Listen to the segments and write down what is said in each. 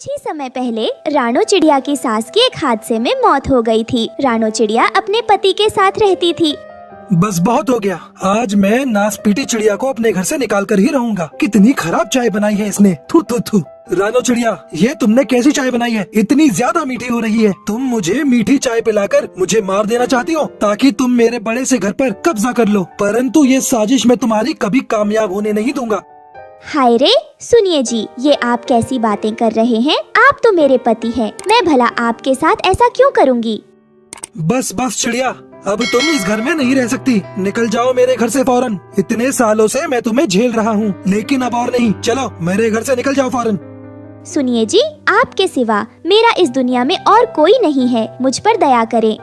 कुछ ही समय पहले रानो चिड़िया की सास की एक हादसे में मौत हो गई थी। रानो चिड़िया अपने पति के साथ रहती थी। बस बहुत हो गया। आज मैं नास पीटी चिड़िया को अपने घर से निकाल कर ही रहूंगा। कितनी खराब चाय बनाई है इसने। थू थू थू। रानो चिड़िया, ये तुमने कैसी चाय बनाई है? इतनी ज्यादा मीठी हो रही है। तुम मुझे मीठी चाय पिलाकर मुझे मार देना चाहती हो ताकि तुम मेरे बड़े से घर पर कब्जा कर लो, परंतु ये साजिश मैं तुम्हारी कभी कामयाब होने नहीं दूंगा। हाय रे, सुनिए जी, ये आप कैसी बातें कर रहे हैं? आप तो मेरे पति हैं। मैं भला आपके साथ ऐसा क्यों करूँगी? बस बस चिड़िया, अब तुम इस घर में नहीं रह सकती। निकल जाओ मेरे घर से फौरन। इतने सालों से मैं तुम्हें झेल रहा हूँ, लेकिन अब और नहीं। चलो मेरे घर से निकल जाओ फौरन। सुनिए जी, आपके सिवा मेरा इस दुनिया में और कोई नहीं है। मुझ पर दया करें।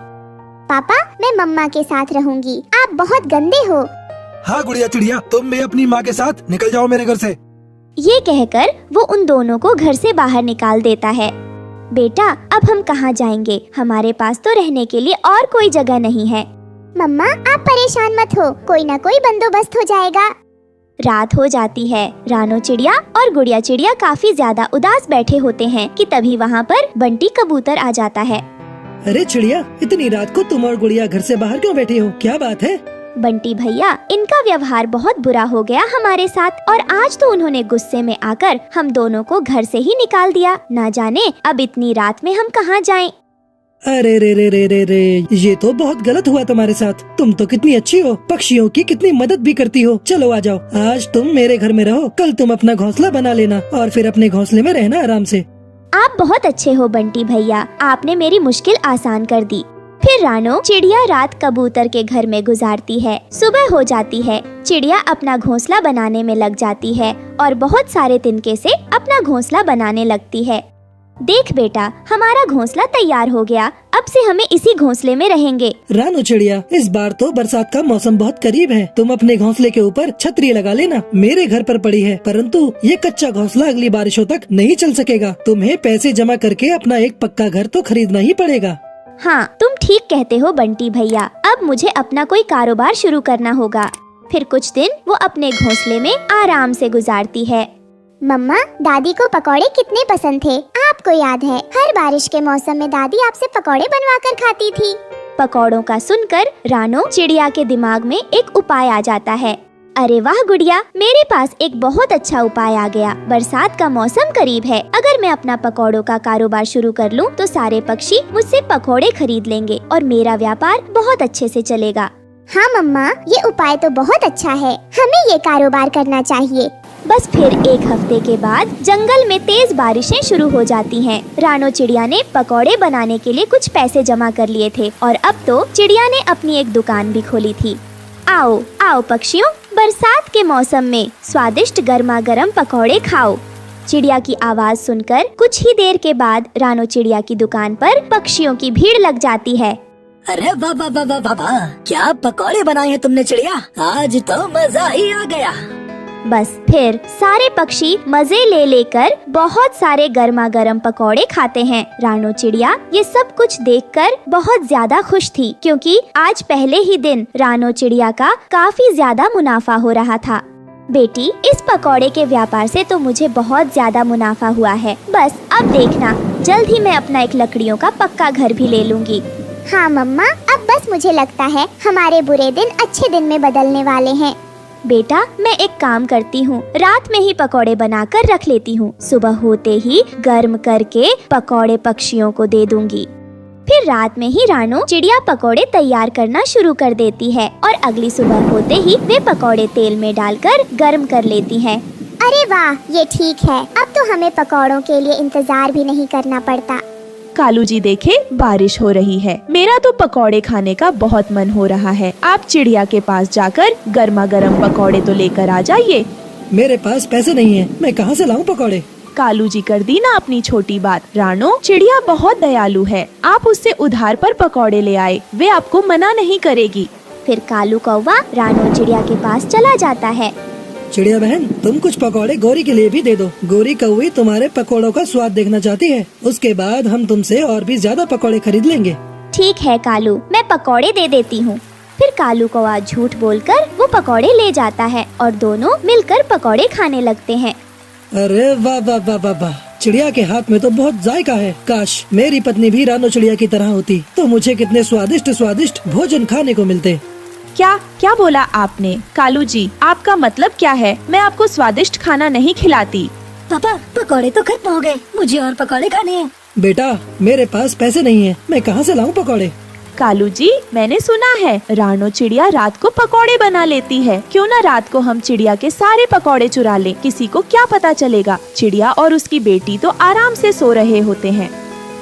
पापा, मैं मम्मा के साथ रहूंगी। आप बहुत गंदे हो। हाँ गुड़िया चिड़िया, तुम भी अपनी माँ के साथ निकल जाओ मेरे घर से। ये कहकर वो उन दोनों को घर से बाहर निकाल देता है। बेटा, अब हम कहाँ जाएंगे? हमारे पास तो रहने के लिए और कोई जगह नहीं है। मम्मा, आप परेशान मत हो, कोई ना कोई बंदोबस्त हो जाएगा। रात हो जाती है। रानो चिड़िया और गुड़िया चिड़िया काफी ज्यादा उदास बैठे होते हैं कि तभी वहाँ पर बंटी कबूतर आ जाता है। अरे चिड़िया, इतनी रात को तुम और गुड़िया घर से बाहर क्यों बैठी हो? क्या बात है? बंटी भैया, इनका व्यवहार बहुत बुरा हो गया हमारे साथ, और आज तो उन्होंने गुस्से में आकर हम दोनों को घर से ही निकाल दिया। ना जाने अब इतनी रात में हम कहाँ जाएं। अरे रे रे रे रे रे, ये तो बहुत गलत हुआ तुम्हारे साथ। तुम तो कितनी अच्छी हो, पक्षियों की कितनी मदद भी करती हो। चलो आ जाओ, आज तुम मेरे घर में रहो, कल तुम अपना घोंसला बना लेना और फिर अपने घोंसले में रहना आराम से। आप बहुत अच्छे हो बंटी भैया, आपने मेरी मुश्किल आसान कर दी। फिर रानो चिड़िया रात कबूतर के घर में गुजारती है। सुबह हो जाती है। चिड़िया अपना घोंसला बनाने में लग जाती है और बहुत सारे तिनके से अपना घोंसला बनाने लगती है। देख बेटा, हमारा घोंसला तैयार हो गया। अब से हमें इसी घोंसले में रहेंगे। रानो चिड़िया, इस बार तो बरसात का मौसम बहुत करीब है। तुम अपने घोंसले के ऊपर छतरी लगा लेना। मेरे घर पर पड़ी है, परंतु ये कच्चा घोंसला अगली बारिशों तक नहीं चल सकेगा। तुम्हें पैसे जमा करके अपना एक पक्का घर तो खरीदना ही पड़ेगा। हाँ, तुम ठीक कहते हो बंटी भैया। अब मुझे अपना कोई कारोबार शुरू करना होगा। फिर कुछ दिन वो अपने घोंसले में आराम से गुजारती है। मम्मा, दादी को पकौड़े कितने पसंद थे। आपको याद है, हर बारिश के मौसम में दादी आपसे पकौड़े बनवा कर खाती थी। पकौड़ों का सुनकर रानो चिड़िया के दिमाग में एक उपाय आ जाता है। अरे वाह गुड़िया, मेरे पास एक बहुत अच्छा उपाय आ गया। बरसात का मौसम करीब है। अगर मैं अपना पकौड़ों का कारोबार शुरू कर लूं, तो सारे पक्षी मुझसे पकौड़े खरीद लेंगे और मेरा व्यापार बहुत अच्छे से चलेगा। हाँ मम्मा, ये उपाय तो बहुत अच्छा है। हमें ये कारोबार करना चाहिए। बस फिर एक हफ्ते के बाद जंगल में तेज बारिशें शुरू हो जाती हैं। रानो चिड़िया ने पकौड़े बनाने के लिए कुछ पैसे जमा कर लिए थे और अब तो चिड़िया ने अपनी एक दुकान भी खोली थी। आओ आओ पक्षियों, बरसात के मौसम में स्वादिष्ट गर्मा गर्म पकौड़े खाओ। चिड़िया की आवाज सुनकर कुछ ही देर के बाद रानो चिड़िया की दुकान पर पक्षियों की भीड़ लग जाती है। अरे वाह वाह वाह वाह वाह, क्या पकौड़े बनाए हैं तुमने चिड़िया, आज तो मजा ही आ गया। बस फिर सारे पक्षी मजे ले लेकर बहुत सारे गर्मा गर्म पकौड़े खाते हैं। रानो चिड़िया ये सब कुछ देखकर बहुत ज्यादा खुश थी, क्योंकि आज पहले ही दिन रानो चिड़िया का काफी ज्यादा मुनाफा हो रहा था। बेटी, इस पकौड़े के व्यापार से तो मुझे बहुत ज्यादा मुनाफा हुआ है। बस अब देखना, जल्द ही मैं अपना एक लकड़ियों का पक्का घर भी ले लूंगी। हाँ मम्मा, अब बस मुझे लगता है हमारे बुरे दिन अच्छे दिन में बदलने वाले हैं। बेटा, मैं एक काम करती हूँ, रात में ही पकौड़े बनाकर रख लेती हूँ। सुबह होते ही गर्म करके पकौड़े पक्षियों को दे दूंगी। फिर रात में ही रानो चिड़िया पकौड़े तैयार करना शुरू कर देती है और अगली सुबह होते ही वे पकौड़े तेल में डालकर गर्म कर लेती है। अरे वाह, ये ठीक है। अब तो हमें पकौड़ों के लिए इंतजार भी नहीं करना पड़ता। कालू जी देखे, बारिश हो रही है। मेरा तो पकौड़े खाने का बहुत मन हो रहा है। आप चिड़िया के पास जाकर गर्मा गर्म पकौड़े तो लेकर आ जाइए। मेरे पास पैसे नहीं है, मैं कहाँ से लाऊं पकौड़े? कालू जी कर दी ना अपनी छोटी बात। रानो चिड़िया बहुत दयालु है, आप उससे उधार पर पकौड़े ले आए, वे आपको मना नहीं करेगी। फिर कालू कौवा रानो चिड़िया के पास चला जाता है। चिड़िया बहन, तुम कुछ पकौड़े गौरी के लिए भी दे दो। गौरी कौवी तुम्हारे पकौड़ों का स्वाद देखना चाहती है। उसके बाद हम तुमसे और भी ज्यादा पकौड़े खरीद लेंगे। ठीक है कालू, मैं पकौड़े दे देती हूँ। फिर कालू कौवा झूठ बोलकर वो पकौड़े ले जाता है और दोनों मिलकर पकौड़े खाने लगते हैं। अरे वाह वाह वाह वाह वाह, चिड़िया के हाथ में तो बहुत जायका है। काश मेरी पत्नी भी रानो चिड़िया की तरह होती तो मुझे कितने स्वादिष्ट स्वादिष्ट भोजन खाने को मिलते। क्या क्या बोला आपने? कालू जी, आपका मतलब क्या है? मैं आपको स्वादिष्ट खाना नहीं खिलाती। पापा पकौड़े तो खत्म हो गए, मुझे और पकौड़े खाने हैं। बेटा मेरे पास पैसे नहीं है, मैं कहाँ से लाऊं पकौड़े? कालू जी, मैंने सुना है रानो चिड़िया रात को पकौड़े बना लेती है। क्यों ना रात को हम चिड़िया के सारे पकौड़े चुरा लें, किसी को क्या पता चलेगा। चिड़िया और उसकी बेटी तो आराम से सो रहे होते हैं।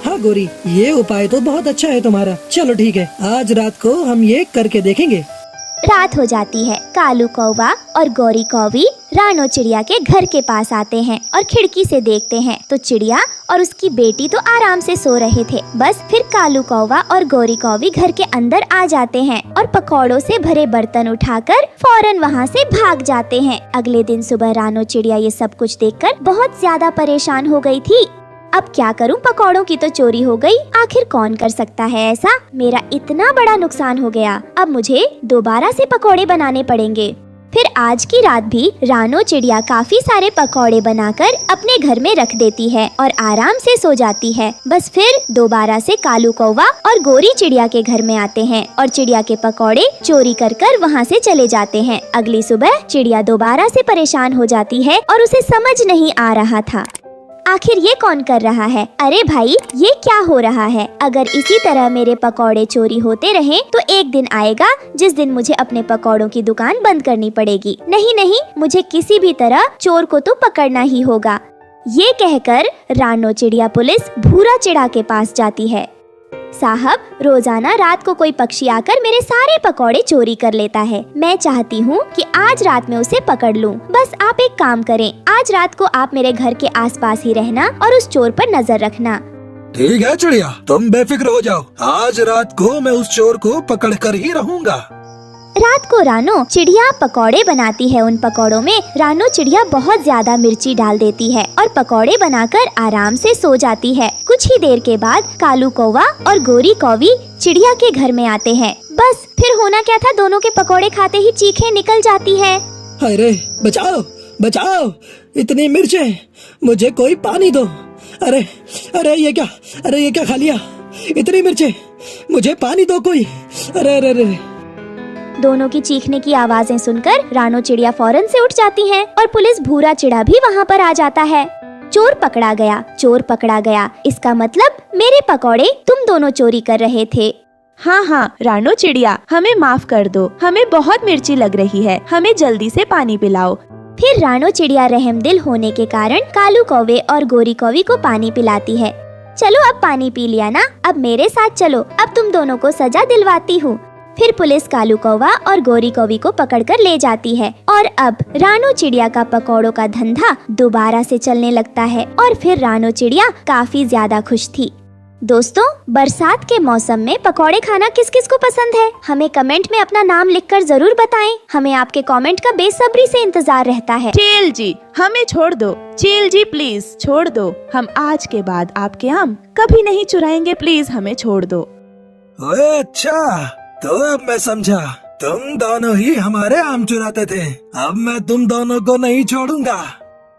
हाँ गोरी, ये उपाय तो बहुत अच्छा है तुम्हारा। चलो ठीक है, आज रात को हम ये करके देखेंगे। रात हो जाती है। कालू कौवा और गौरी कौवी रानो चिड़िया के घर के पास आते हैं और खिड़की से देखते हैं तो चिड़िया और उसकी बेटी तो आराम से सो रहे थे। बस फिर कालू कौवा और गौरी कौवी घर के अंदर आ जाते हैं और पकौड़ों से भरे बर्तन उठाकर फौरन वहाँ से भाग जाते हैं। अगले दिन सुबह रानो चिड़िया ये सब कुछ देखकर बहुत ज्यादा परेशान हो गई थी। अब क्या करूं, पकौड़ों की तो चोरी हो गई, आखिर कौन कर सकता है ऐसा? मेरा इतना बड़ा नुकसान हो गया, अब मुझे दोबारा से पकौड़े बनाने पड़ेंगे। फिर आज की रात भी रानो चिड़िया काफी सारे पकौड़े बनाकर अपने घर में रख देती है और आराम से सो जाती है। बस फिर दोबारा से कालू कौवा और गोरी चिड़िया के घर में आते हैं और चिड़िया के पकौड़े चोरी कर कर वहाँ से चले जाते हैं। अगली सुबह चिड़िया दोबारा से परेशान हो जाती है और उसे समझ नहीं आ रहा था आखिर ये कौन कर रहा है। अरे भाई, ये क्या हो रहा है? अगर इसी तरह मेरे पकौड़े चोरी होते रहे तो एक दिन आएगा जिस दिन मुझे अपने पकौड़ों की दुकान बंद करनी पड़ेगी। नहीं नहीं, मुझे किसी भी तरह चोर को तो पकड़ना ही होगा। ये कहकर रानो चिड़िया पुलिस भूरा चिड़ा के पास जाती है। साहब, रोजाना रात को कोई पक्षी आकर मेरे सारे पकौड़े चोरी कर लेता है। मैं चाहती हूँ कि आज रात में उसे पकड़ लूँ। बस आप एक काम करें, आज रात को आप मेरे घर के आसपास ही रहना और उस चोर पर नजर रखना। ठीक है चिड़िया, तुम बेफिक्र हो जाओ, आज रात को मैं उस चोर को पकड़ कर ही रहूंगा। रात को रानो चिड़िया पकौड़े बनाती है। उन पकौड़ों में रानो चिड़िया बहुत ज्यादा मिर्ची डाल देती है और पकौड़े बनाकर आराम से सो जाती है। कुछ ही देर के बाद कालू कौवा और गोरी कौवी चिड़िया के घर में आते हैं। बस फिर होना क्या था, दोनों के पकौड़े खाते ही चीखें निकल जाती है। अरे बचाओ बचाओ, इतनी मिर्चें, मुझे कोई पानी दो। अरे अरे ये क्या खा लिया? इतनी मिर्चें, मुझे पानी दो कोई। अरे अरे अरे। दोनों की चीखने की आवाजें सुनकर रानो चिड़िया फौरन से उठ जाती है और पुलिस भूरा चिड़ा भी वहाँ पर आ जाता है। चोर पकड़ा गया, चोर पकड़ा गया, इसका मतलब मेरे पकौड़े तुम दोनों चोरी कर रहे थे। हाँ हाँ रानो चिड़िया, हमें माफ कर दो, हमें बहुत मिर्ची लग रही है, हमें जल्दी से पानी पिलाओ। फिर रानो चिड़िया रहमदिल होने के कारण कालू कौवे और गोरी कौवी को पानी पिलाती है। चलो अब पानी पी लिया ना, अब मेरे साथ चलो, अब तुम दोनों को सजा दिलवाती हूँ। फिर पुलिस कालू कौवा और गोरी कौवी को पकड़कर ले जाती है और अब रानो चिड़िया का पकौड़ों का धंधा दोबारा से चलने लगता है और फिर रानो चिड़िया काफी ज्यादा खुश थी। दोस्तों, बरसात के मौसम में पकौड़े खाना किस किस को पसंद है? हमें कमेंट में अपना नाम लिखकर जरूर बताएं। हमें आपके कमेंट का बेसब्री से इंतजार रहता है। चेल जी, हमें छोड़ दो। चेल जी प्लीज छोड़ दो, हम आज के बाद आपके आम कभी नहीं चुराएंगे, प्लीज हमें छोड़ दो। अच्छा, तो अब मैं समझा, तुम दोनों ही हमारे आम चुराते थे। अब मैं तुम दोनों को नहीं छोड़ूंगा।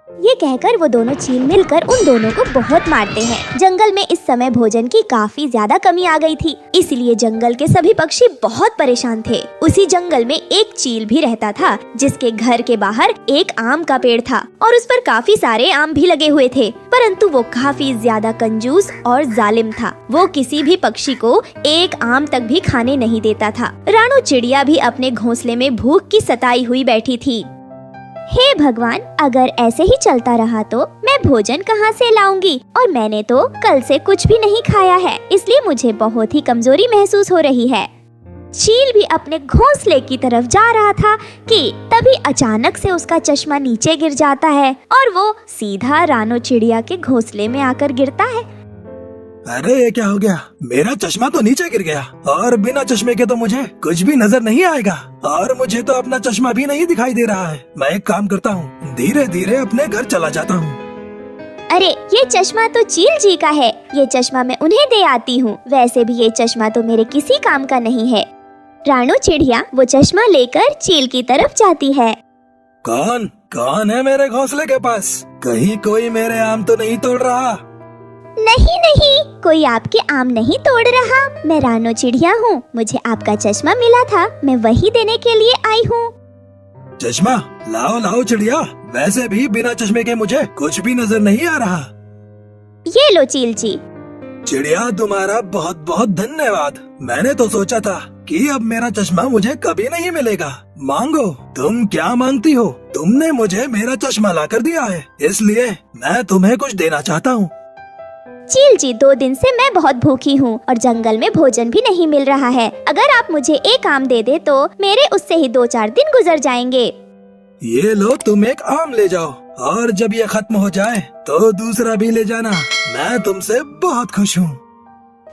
ये कहकर वो दोनों चील मिलकर उन दोनों को बहुत मारते हैं। जंगल में इस समय भोजन की काफी ज्यादा कमी आ गई थी, इसलिए जंगल के सभी पक्षी बहुत परेशान थे। उसी जंगल में एक चील भी रहता था जिसके घर के बाहर एक आम का पेड़ था और उस पर काफी सारे आम भी लगे हुए थे, परंतु वो काफी ज्यादा कंजूस और जालिम था। वो किसी भी पक्षी को एक आम तक भी खाने नहीं देता था। रानो चिड़िया भी अपने घोंसले में भूख की सताई हुई बैठी थी। हे भगवान, अगर ऐसे ही चलता रहा तो मैं भोजन कहाँ से लाऊंगी? और मैंने तो कल से कुछ भी नहीं खाया है, इसलिए मुझे बहुत ही कमजोरी महसूस हो रही है। चील भी अपने घोंसले की तरफ जा रहा था कि तभी अचानक से उसका चश्मा नीचे गिर जाता है और वो सीधा रानो चिड़िया के घोंसले में आकर गिरता है। अरे ये क्या हो गया? मेरा चश्मा तो नीचे गिर गया और बिना चश्मे के तो मुझे कुछ भी नजर नहीं आएगा और मुझे तो अपना चश्मा भी नहीं दिखाई दे रहा है। मैं एक काम करता हूँ, धीरे धीरे अपने घर चला जाता हूँ। अरे ये चश्मा तो चील जी का है, ये चश्मा मैं उन्हें दे आती हूँ। वैसे भी ये चश्मा तो मेरे किसी काम का नहीं है। रानो चिड़िया वो चश्मा लेकर चील की तरफ जाती है। कौन कौन है मेरे घोंसले के पास? कहीं कोई मेरे आम तो नहीं तोड़ रहा? नहीं नहीं, कोई आपके आम नहीं तोड़ रहा। मैं रानो चिड़िया हूँ। मुझे आपका चश्मा मिला था, मैं वही देने के लिए आई हूँ। चश्मा? लाओ लाओ चिड़िया। वैसे भी बिना चश्मे के मुझे कुछ भी नजर नहीं आ रहा। ये लो चील जी। चिड़िया तुम्हारा बहुत बहुत धन्यवाद। मैंने तो सोचा था कि अब मेरा चश्मा मुझे कभी नहीं मिलेगा। मांगो, तुम क्या मांगती हो? तुमने मुझे मेरा चश्मा ला कर दिया है, इसलिए मैं तुम्हें कुछ देना चाहता हूँ। चील जी, 2 दिन से मैं बहुत भूखी हूँ और जंगल में भोजन भी नहीं मिल रहा है। अगर आप मुझे एक आम दे दे तो मेरे उससे ही 2-4 दिन गुजर जाएंगे। ये लो, तुम एक आम ले जाओ और जब ये खत्म हो जाए तो दूसरा भी ले जाना। मैं तुमसे बहुत खुश हूँ।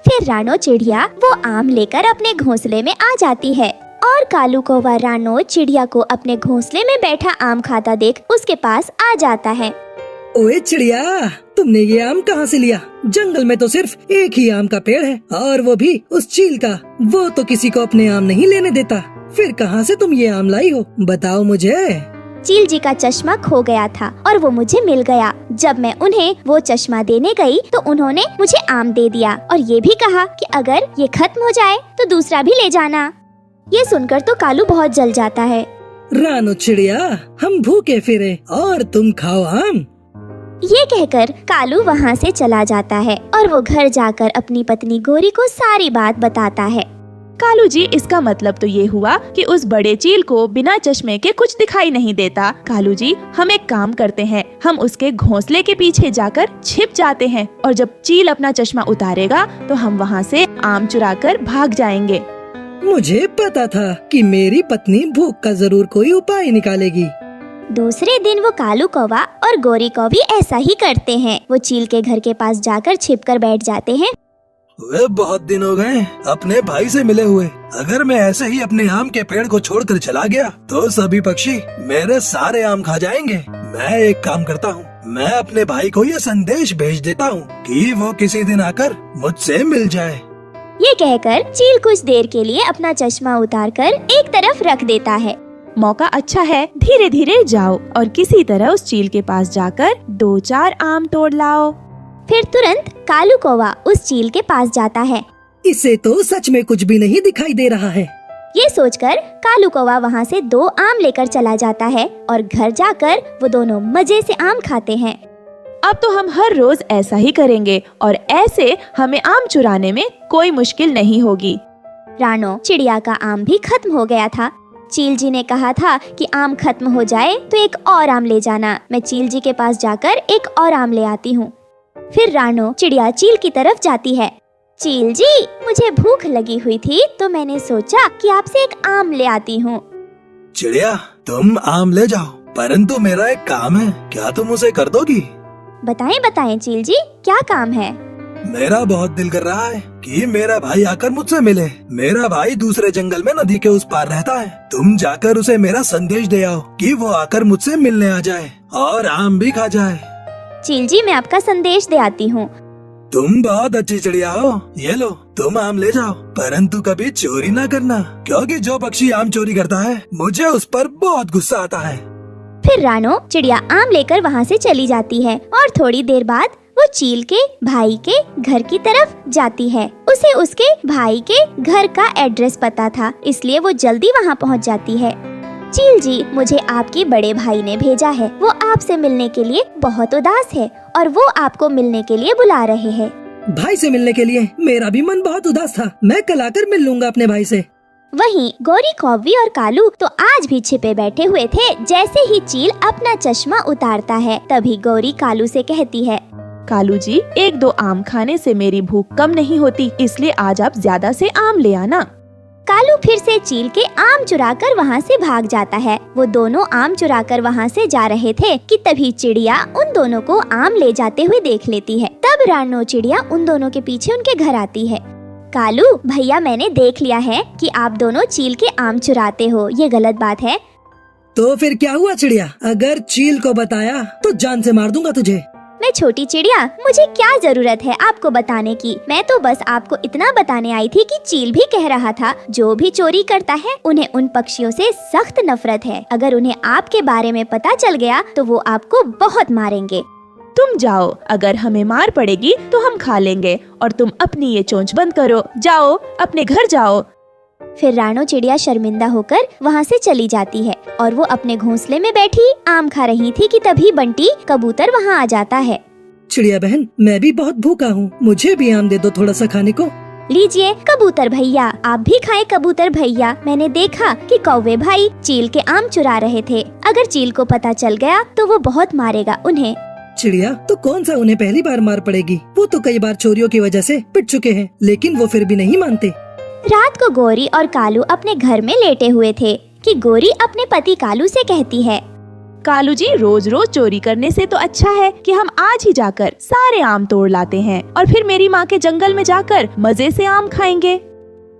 फिर रानो चिड़िया वो आम लेकर अपने घोंसले में आ जाती है और कालू कौवा रानो चिड़िया को अपने घोंसले में बैठा आम खाता देख उसके पास आ जाता है। ओए चिड़िया, तुमने ये आम कहाँ से लिया? जंगल में तो सिर्फ एक ही आम का पेड़ है और वो भी उस चील का। वो तो किसी को अपने आम नहीं लेने देता। फिर कहाँ से तुम ये आम लाई हो? बताओ मुझे। चील जी का चश्मा खो गया था और वो मुझे मिल गया। जब मैं उन्हें वो चश्मा देने गई तो उन्होंने मुझे आम दे दिया और ये भी कहा कि अगर ये खत्म हो जाए तो दूसरा भी ले जाना। ये सुनकर तो कालू बहुत जल जाता है। रानो चिड़िया, हम भूखे फिरे और तुम खाओ आम। ये कहकर कालू वहाँ से चला जाता है और वो घर जाकर अपनी पत्नी गोरी को सारी बात बताता है। कालू जी, इसका मतलब तो ये हुआ कि उस बड़े चील को बिना चश्मे के कुछ दिखाई नहीं देता। कालू जी, हम एक काम करते हैं, हम उसके घोंसले के पीछे जाकर छिप जाते हैं और जब चील अपना चश्मा उतारेगा तो हम वहाँ से आम चुराकर भाग जाएंगे। मुझे पता था कि मेरी पत्नी भूख का जरूर कोई उपाय निकालेगी। दूसरे दिन वो कालू कौवा और गोरी कौवी ऐसा ही करते हैं। वो चील के घर के पास जाकर छिपकर बैठ जाते हैं। वे बहुत दिन हो गए अपने भाई से मिले हुए। अगर मैं ऐसे ही अपने आम के पेड़ को छोड़कर चला गया तो सभी पक्षी मेरे सारे आम खा जाएंगे। मैं एक काम करता हूँ, मैं अपने भाई को ये संदेश भेज देता हूँ कि वो किसी दिन आकर मुझसे मिल जाए। ये कहकर चील कुछ देर के लिए अपना चश्मा उतारकर एक तरफ रख देता है। मौका अच्छा है, धीरे धीरे जाओ और किसी तरह उस चील के पास जाकर 2-4 आम तोड़ लाओ। फिर तुरंत कालू कौवा उस चील के पास जाता है। इसे तो सच में कुछ भी नहीं दिखाई दे रहा है। ये सोचकर कालू कौवा वहाँ से 2 आम लेकर चला जाता है और घर जाकर वो दोनों मजे से आम खाते हैं। अब तो हम हर रोज ऐसा ही करेंगे और ऐसे हमें आम चुराने में कोई मुश्किल नहीं होगी। रानो चिड़िया का आम भी खत्म हो गया था। चील जी ने कहा था कि आम खत्म हो जाए तो एक और आम ले जाना। मैं चील जी के पास जाकर एक और आम ले आती हूँ। फिर रानो चिड़िया चील की तरफ जाती है। चील जी, मुझे भूख लगी हुई थी तो मैंने सोचा कि आपसे एक आम ले आती हूँ। चिड़िया, तुम आम ले जाओ, परंतु मेरा एक काम है, क्या तुम उसे कर दोगी? बताएं बताएं चील जी, क्या काम है? मेरा बहुत दिल कर रहा है कि मेरा भाई आकर मुझसे मिले। मेरा भाई दूसरे जंगल में नदी के उस पार रहता है। तुम जाकर उसे मेरा संदेश दे आओ कि वो आकर मुझसे मिलने आ जाए और आम भी खा जाए। चील जी, मैं आपका संदेश दे आती हूँ। तुम बहुत अच्छी चिड़िया हो। ये लो, तुम आम ले जाओ, परंतु कभी चोरी ना करना, क्योंकि जो पक्षी आम चोरी करता है मुझे उस पर बहुत गुस्सा आता है। फिर रानो चिड़िया आम लेकर वहाँ से चली जाती है और थोड़ी देर बाद वो चील के भाई के घर की तरफ जाती है। उसे उसके भाई के घर का एड्रेस पता था, इसलिए वो जल्दी वहाँ पहुँच जाती है। चील जी, मुझे आपके बड़े भाई ने भेजा है। वो आपसे मिलने के लिए बहुत उदास है और वो आपको मिलने के लिए बुला रहे हैं। भाई से मिलने के लिए? मेरा भी मन बहुत उदास था। मैं कल आकर मिल लूंगा अपने भाई से। वहीं गोरी कौवी और कालू तो आज भी छिपे बैठे हुए थे। जैसे ही चील अपना चश्मा उतारता है तभी गोरी कालू से कहती है, कालू जी, 1-2 आम खाने से मेरी भूख कम नहीं होती, इसलिए आज आप ज्यादा से आम ले आना। कालू फिर से चील के आम चुराकर वहाँ से भाग जाता है। वो दोनों आम चुराकर वहाँ से जा रहे थे कि तभी चिड़िया उन दोनों को आम ले जाते हुए देख लेती है। तब रानो चिड़िया उन दोनों के पीछे उनके घर आती है। कालू भैया, मैंने देख लिया है कि आप दोनों चील के आम चुराते हो, ये गलत बात है। तो फिर क्या हुआ चिड़िया? अगर चील को बताया तो जान से मार दूंगा तुझे। मैं छोटी चिड़िया, मुझे क्या जरूरत है आपको बताने की। मैं तो बस आपको इतना बताने आई थी कि चील भी कह रहा था जो भी चोरी करता है उन्हें उन पक्षियों से सख्त नफरत है। अगर उन्हें आपके बारे में पता चल गया तो वो आपको बहुत मारेंगे। तुम जाओ, अगर हमें मार पड़ेगी तो हम खा लेंगे, और तुम अपनी ये चोंच बंद करो। जाओ, अपने घर जाओ। फिर रानो चिड़िया शर्मिंदा होकर वहाँ से चली जाती है और वो अपने घोंसले में बैठी आम खा रही थी कि तभी बंटी कबूतर वहाँ आ जाता है। चिड़िया बहन, मैं भी बहुत भूखा हूँ, मुझे भी आम दे दो थोड़ा सा खाने को। लीजिए कबूतर भैया, आप भी खाएं कबूतर भैया। मैंने देखा कि कौवे भाई चील के आम चुरा रहे थे। अगर चील को पता चल गया तो वो बहुत मारेगा उन्हें। चिड़िया, तो कौन सा उन्हें पहली बार मार पड़ेगी? वो तो कई बार चोरियों की वजह से पिट चुके हैं, लेकिन वो फिर भी नहीं मानते। रात को गोरी और कालू अपने घर में लेटे हुए थे कि गोरी अपने पति कालू से कहती है, कालू जी, रोज रोज चोरी करने से तो अच्छा है कि हम आज ही जाकर सारे आम तोड़ लाते हैं और फिर मेरी माँ के जंगल में जाकर मजे से आम खाएंगे।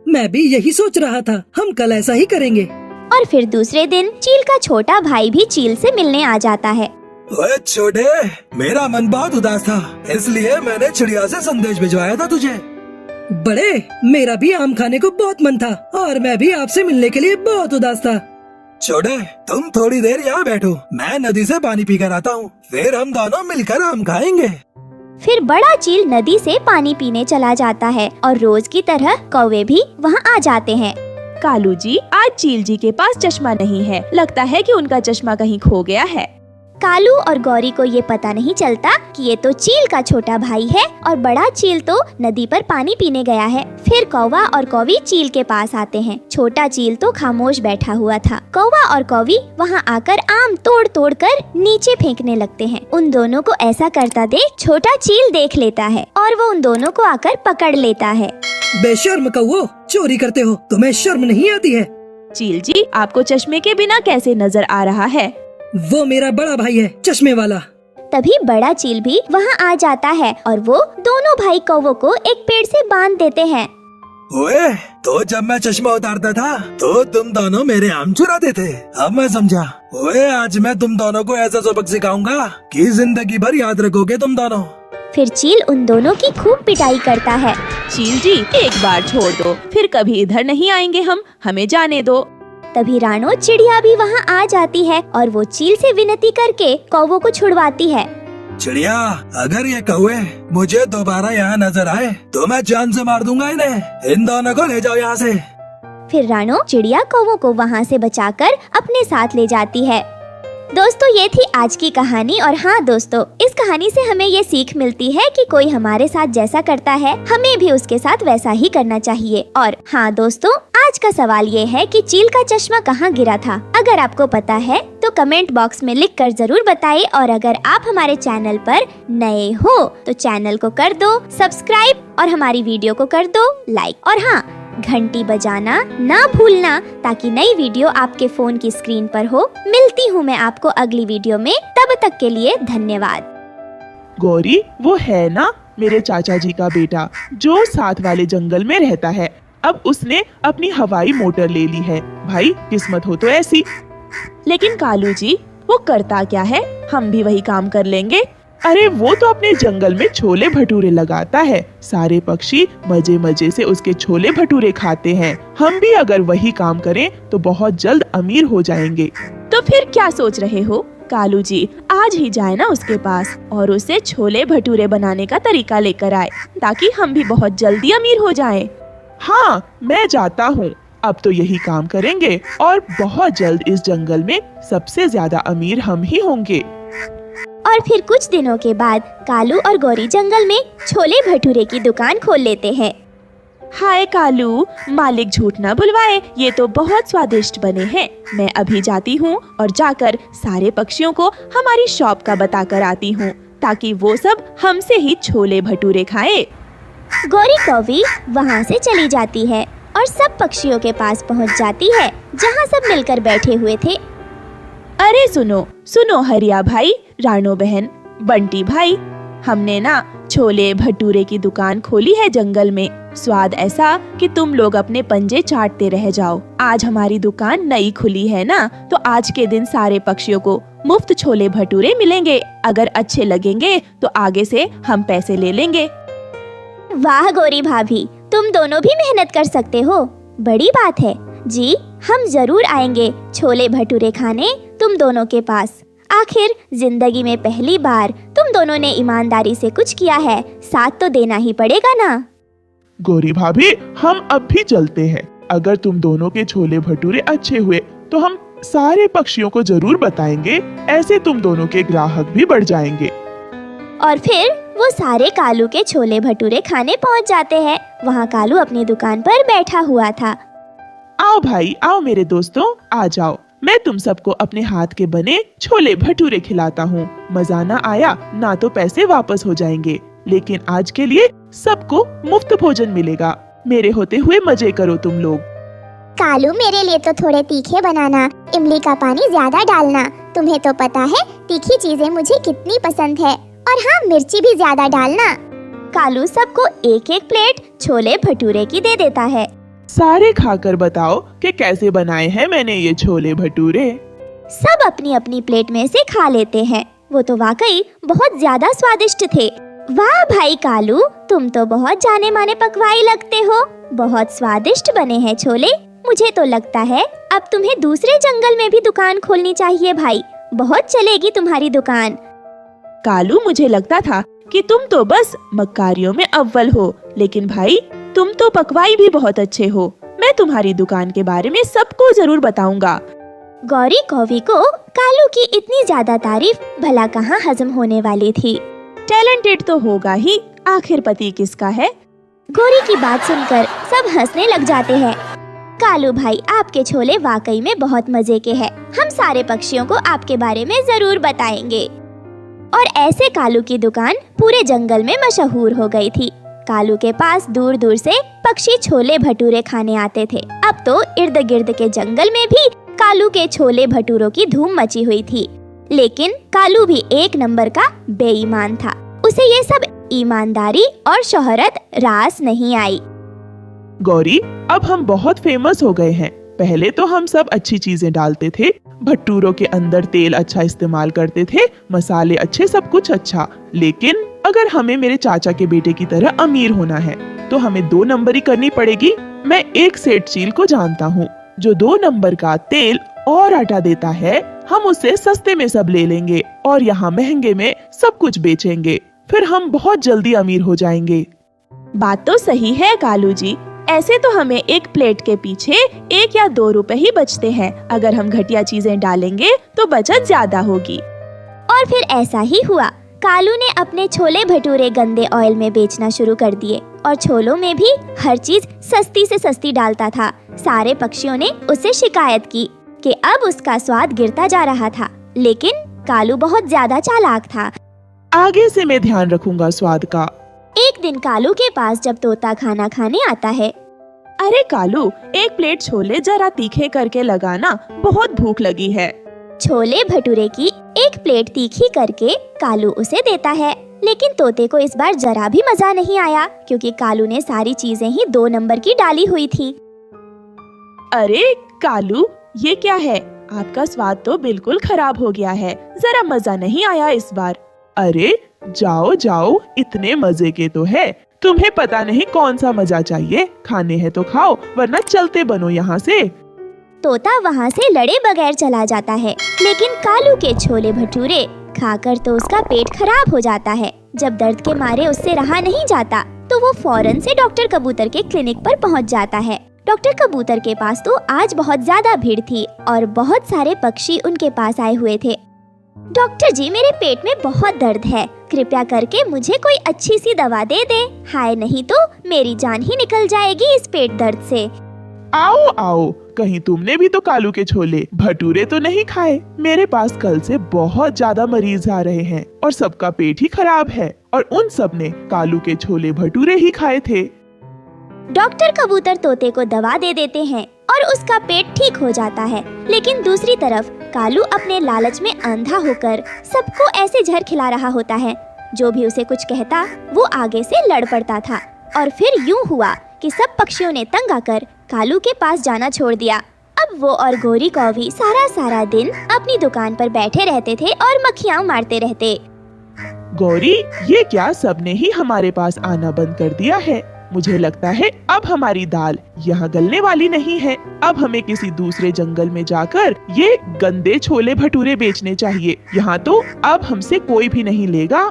मैं भी यही सोच रहा था, हम कल ऐसा ही करेंगे। और फिर दूसरे दिन चील का छोटा भाई भी चील से मिलने आ जाता है। ओए छोटे, मेरा मन बहुत उदास था, इसलिए मैंने चिड़िया से संदेश भिजवाया था तुझे। बड़े, मेरा भी आम खाने को बहुत मन था और मैं भी आपसे मिलने के लिए बहुत उदास था। छोटे, तुम थोड़ी देर यहाँ बैठो, मैं नदी से पानी पीकर आता हूँ, फिर हम दोनों मिलकर आम खाएंगे। फिर बड़ा चील नदी से पानी पीने चला जाता है और रोज की तरह कौवे भी वहाँ आ जाते हैं। कालू जी, आज चील जी के पास चश्मा नहीं है, लगता है कि उनका चश्मा कहीं खो गया है। कालू और गौरी को ये पता नहीं चलता कि ये तो चील का छोटा भाई है और बड़ा चील तो नदी पर पानी पीने गया है। फिर कौवा और कौवी चील के पास आते हैं। छोटा चील तो खामोश बैठा हुआ था। कौवा और कौवी वहाँ आकर आम तोड़ तोड़ कर नीचे फेंकने लगते हैं। उन दोनों को ऐसा करता देख छोटा चील देख लेता है और वो उन दोनों को आकर पकड़ लेता है। बेशर्म कौवो, चोरी करते हो, तुम्हें शर्म नहीं आती है? चील जी, आपको चश्मे के बिना कैसे नजर आ रहा है? वो मेरा बड़ा भाई है, चश्मे वाला। तभी बड़ा चील भी वहाँ आ जाता है और वो दोनों भाई कौवों को एक पेड़ से बांध देते हैं। ओए, तो जब मैं चश्मा उतारता था तो तुम दोनों मेरे आम चुराते थे, अब मैं समझा। ओए, आज मैं तुम दोनों को ऐसा सबक सिखाऊंगा कि जिंदगी भर याद रखोगे तुम दोनों। फिर चील उन दोनों की खूब पिटाई करता है। चील जी, एक बार छोड़ दो, फिर कभी इधर नहीं आएंगे हम, हमें जाने दो। तभी रानो चिड़िया भी वहाँ आ जाती है और वो चील से विनती करके कौवों को छुड़वाती है। चिड़िया, अगर ये कौवे मुझे दोबारा यहाँ नजर आए तो मैं जान से मार दूंगा इन्हें। इन दोनों को ले जाओ यहाँ से। फिर रानो चिड़िया कौवों को वहाँ से बचाकर अपने साथ ले जाती है। दोस्तों, ये थी आज की कहानी। और हाँ दोस्तों, इस कहानी से हमें ये सीख मिलती है कि कोई हमारे साथ जैसा करता है हमें भी उसके साथ वैसा ही करना चाहिए। और हाँ दोस्तों, आज का सवाल ये है कि चील का चश्मा कहाँ गिरा था? अगर आपको पता है तो कमेंट बॉक्स में लिख कर जरूर बताइए। और अगर आप हमारे चैनल पर नए हो तो चैनल को कर दो सब्सक्राइब और हमारी वीडियो को कर दो लाइक। और हाँ, घंटी बजाना ना भूलना ताकि नई वीडियो आपके फोन की स्क्रीन पर हो। मिलती हूँ मैं आपको अगली वीडियो में, तब तक के लिए धन्यवाद। गौरी, वो है ना मेरे चाचा जी का बेटा जो साथ वाले जंगल में रहता है। अब उसने अपनी हवाई मोटर ले ली है। भाई, किस्मत हो तो ऐसी। लेकिन कालू जी, वो करता क्या है? हम भी वही काम कर लेंगे। अरे वो तो अपने जंगल में छोले भटूरे लगाता है, सारे पक्षी मजे मजे से उसके छोले भटूरे खाते हैं। हम भी अगर वही काम करें तो बहुत जल्द अमीर हो जाएंगे। तो फिर क्या सोच रहे हो? कालू जी आज ही जाए ना उसके पास और उसे छोले भटूरे बनाने का तरीका लेकर आए ताकि हम भी बहुत जल्दी अमीर हो जाएं। हाँ, मैं जाता हूँ। अब तो यही काम करेंगे और बहुत जल्द इस जंगल में सबसे ज्यादा अमीर हम ही होंगे। और फिर कुछ दिनों के बाद कालू और गौरी जंगल में छोले भटूरे की दुकान खोल लेते हैं। हाय कालू, मालिक झूठ ना बुलवाए, ये तो बहुत स्वादिष्ट बने हैं। मैं अभी जाती हूँ और जाकर सारे पक्षियों को हमारी शॉप का बताकर आती हूँ ताकि वो सब हमसे ही छोले भटूरे खाएं। गौरी कौवी वहाँ से चली जाती है और सब पक्षियों के पास पहुँच जाती है जहाँ सब मिलकर बैठे हुए थे। अरे सुनो सुनो हरिया भाई, रानो बहन, बंटी भाई, हमने ना छोले भटूरे की दुकान खोली है जंगल में, स्वाद ऐसा कि तुम लोग अपने पंजे चाटते रह जाओ। आज हमारी दुकान नई खुली है ना, तो आज के दिन सारे पक्षियों को मुफ्त छोले भटूरे मिलेंगे। अगर अच्छे लगेंगे तो आगे से हम पैसे ले लेंगे। वाह गौरी भाभी, तुम दोनों भी मेहनत कर सकते हो, बड़ी बात है। जी हम जरूर आएंगे छोले भटूरे खाने तुम दोनों के पास। आखिर जिंदगी में पहली बार तुम दोनों ने ईमानदारी से कुछ किया है, साथ तो देना ही पड़ेगा ना। गौरी भाभी, हम अब भी चलते हैं। अगर तुम दोनों के छोले भटूरे अच्छे हुए तो हम सारे पक्षियों को जरूर बताएंगे। ऐसे तुम दोनों के ग्राहक भी बढ़ जाएंगे। और फिर वो सारे कालू के छोले भटूरे खाने पहुंच जाते हैं। वहाँ कालू अपनी दुकान पर बैठा हुआ था। आओ भाई, आओ मेरे दोस्तों, आ जाओ। मैं तुम सबको अपने हाथ के बने छोले भटूरे खिलाता हूँ। मजा ना आया ना तो पैसे वापस हो जाएंगे, लेकिन आज के लिए सबको मुफ्त भोजन मिलेगा। मेरे होते हुए मजे करो तुम लोग। कालू, मेरे लिए तो थोड़े तीखे बनाना, इमली का पानी ज्यादा डालना। तुम्हें तो पता है तीखी चीजें मुझे कितनी पसंद है। और हाँ, मिर्ची भी ज्यादा डालना। कालू सबको एक एक प्लेट छोले भटूरे की दे देता है। सारे खाकर बताओ कि कैसे बनाए हैं मैंने ये छोले भटूरे। सब अपनी अपनी प्लेट में से खा लेते हैं। वो तो वाकई बहुत ज्यादा स्वादिष्ट थे। वाह भाई कालू, तुम तो बहुत जाने माने पकवाई लगते हो। बहुत स्वादिष्ट बने हैं छोले। मुझे तो लगता है अब तुम्हें दूसरे जंगल में भी दुकान खोलनी चाहिए भाई, बहुत चलेगी तुम्हारी दुकान। कालू, मुझे लगता था कि तुम तो बस मक्कारियों में अव्वल हो, लेकिन भाई तुम तो पकवाई भी बहुत अच्छे हो। मैं तुम्हारी दुकान के बारे में सबको जरूर बताऊंगा। गौरी कौवी को कालू की इतनी ज्यादा तारीफ भला कहाँ हजम होने वाली थी। टैलेंटेड तो होगा ही, आखिर पति किसका है। गौरी की बात सुनकर सब हंसने लग जाते हैं। कालू भाई, आपके छोले वाकई में बहुत मजे के हैं। हम सारे पक्षियों को आपके बारे में जरूर बताएंगे। और ऐसे कालू की दुकान पूरे जंगल में मशहूर हो गई थी। कालू के पास दूर दूर से पक्षी छोले भटूरे खाने आते थे। अब तो इर्द गिर्द के जंगल में भी कालू के छोले भटूरों की धूम मची हुई थी। लेकिन कालू भी एक नंबर का बेईमान था। उसे ये सब ईमानदारी और शोहरत रास नहीं आई। गौरी, अब हम बहुत फेमस हो गए हैं। पहले तो हम सब अच्छी चीजें डालते थे, भटूरों के अंदर तेल अच्छा इस्तेमाल करते थे, मसाले अच्छे, सब कुछ अच्छा। लेकिन अगर हमें मेरे चाचा के बेटे की तरह अमीर होना है तो हमें 2 नंबरी करनी पड़ेगी। मैं एक सेठ चील को जानता हूँ जो 2 नंबर का तेल और आटा देता है। हम उससे सस्ते में सब ले लेंगे और यहाँ महंगे में सब कुछ बेचेंगे। फिर हम बहुत जल्दी अमीर हो जाएंगे। बात तो सही है कालू जी। ऐसे तो हमें एक प्लेट के पीछे 1 या 2 रुपए ही बचते हैं। अगर हम घटिया चीजें डालेंगे तो बचत ज्यादा होगी। और फिर ऐसा ही हुआ। कालू ने अपने छोले भटूरे गंदे ऑयल में बेचना शुरू कर दिए और छोलों में भी हर चीज सस्ती से सस्ती डालता था। सारे पक्षियों ने उससे शिकायत की कि अब उसका स्वाद गिरता जा रहा था। लेकिन कालू बहुत ज्यादा चालाक था। आगे से मैं ध्यान रखूंगा स्वाद का। एक दिन कालू के पास जब तोता खाना खाने आता है। अरे कालू, एक प्लेट छोले जरा तीखे करके लगाना, बहुत भूख लगी है। छोले भटूरे की एक प्लेट तीखी करके कालू उसे देता है। लेकिन तोते को इस बार जरा भी मजा नहीं आया, क्योंकि कालू ने सारी चीजें ही 2 नंबर की डाली हुई थी। अरे कालू, ये क्या है? आपका स्वाद तो बिल्कुल खराब हो गया है। जरा मजा नहीं आया इस बार। अरे जाओ जाओ, इतने मजे के तो है। तुम्हें पता नहीं कौन सा मजा चाहिए। खाने हैं तो खाओ, वरना चलते बनो यहाँ से। तोता वहाँ से लड़े बगैर चला जाता है। लेकिन कालू के छोले भटूरे खाकर तो उसका पेट खराब हो जाता है। जब दर्द के मारे उससे रहा नहीं जाता तो वो फौरन से डॉक्टर कबूतर के क्लिनिक पर पहुँच जाता है। डॉक्टर कबूतर के पास तो आज बहुत ज्यादा भीड़ थी और बहुत सारे पक्षी उनके पास आए हुए थे। डॉक्टर जी, मेरे पेट में बहुत दर्द है, कृपया करके मुझे कोई अच्छी सी दवा दे दे। हाय, नहीं तो मेरी जान ही निकल जाएगी इस पेट दर्द से। आओ आओ, कहीं तुमने भी तो कालू के छोले भटूरे तो नहीं खाए? मेरे पास कल से बहुत ज्यादा मरीज आ रहे हैं और सबका पेट ही खराब है और उन सब ने कालू के छोले भटूरे ही खाए थे। डॉक्टर कबूतर तोते को दवा दे देते हैं और उसका पेट ठीक हो जाता है। लेकिन दूसरी तरफ कालू अपने लालच में अंधा होकर सबको ऐसे जहर खिला रहा होता है जो भी उसे कुछ कहता वो आगे से लड़ पड़ता था। और फिर यूं हुआ कि सब पक्षियों ने तंग आकर कालू के पास जाना छोड़ दिया। अब वो और गोरी कौवी सारा दिन अपनी दुकान पर बैठे रहते थे और मक्खियाँ मारते रहते। गौरी, ये क्या सबने ही हमारे पास आना बंद कर दिया है? मुझे लगता है अब हमारी दाल यहाँ गलने वाली नहीं है। अब हमें किसी दूसरे जंगल में जाकर ये गंदे छोले भटूरे बेचने चाहिए। यहाँ तो अब हमसे कोई भी नहीं लेगा।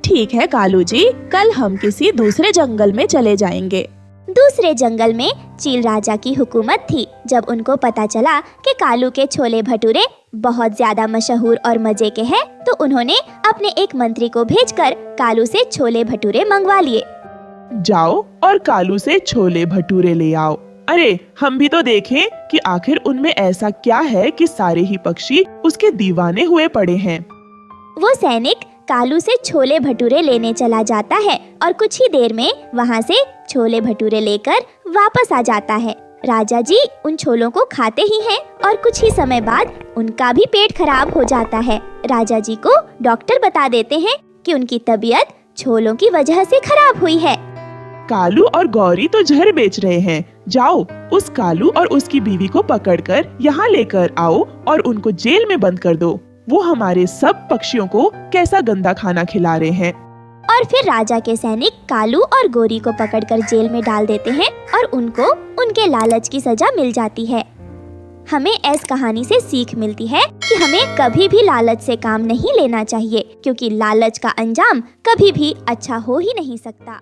ठीक है कालू जी, कल हम किसी दूसरे जंगल में चले जाएंगे। दूसरे जंगल में चील राजा की हुकूमत थी। जब उनको पता चला कि कालू के छोले भटूरे बहुत ज्यादा मशहूर और मजे के हैं, तो उन्होंने अपने एक मंत्री को भेजकर कालू से छोले भटूरे मंगवा लिए। जाओ और कालू से छोले भटूरे ले आओ। अरे हम भी तो देखें कि आखिर उनमें ऐसा क्या है कि सारे ही पक्षी उसके दीवाने हुए पड़े हैं। वो सैनिक कालू से छोले भटूरे लेने चला जाता है और कुछ ही देर में वहाँ से छोले भटूरे लेकर वापस आ जाता है। राजा जी उन छोलों को खाते ही हैं और कुछ ही समय बाद उनका भी पेट खराब हो जाता है। राजा जी को डॉक्टर बता देते हैं कि उनकी तबीयत छोलों की वजह से खराब हुई है। कालू और गौरी तो जहर बेच रहे हैं। जाओ उस कालू और उसकी बीवी को पकड़कर यहाँ लेकर आओ और उनको जेल में बंद कर दो। वो हमारे सब पक्षियों को कैसा गंदा खाना खिला रहे हैं। और फिर राजा के सैनिक कालू और गोरी को पकड़कर जेल में डाल देते हैं और उनको उनके लालच की सजा मिल जाती है। हमें इस कहानी से सीख मिलती है कि हमें कभी भी लालच से काम नहीं लेना चाहिए, क्योंकि लालच का अंजाम कभी भी अच्छा हो ही नहीं सकता।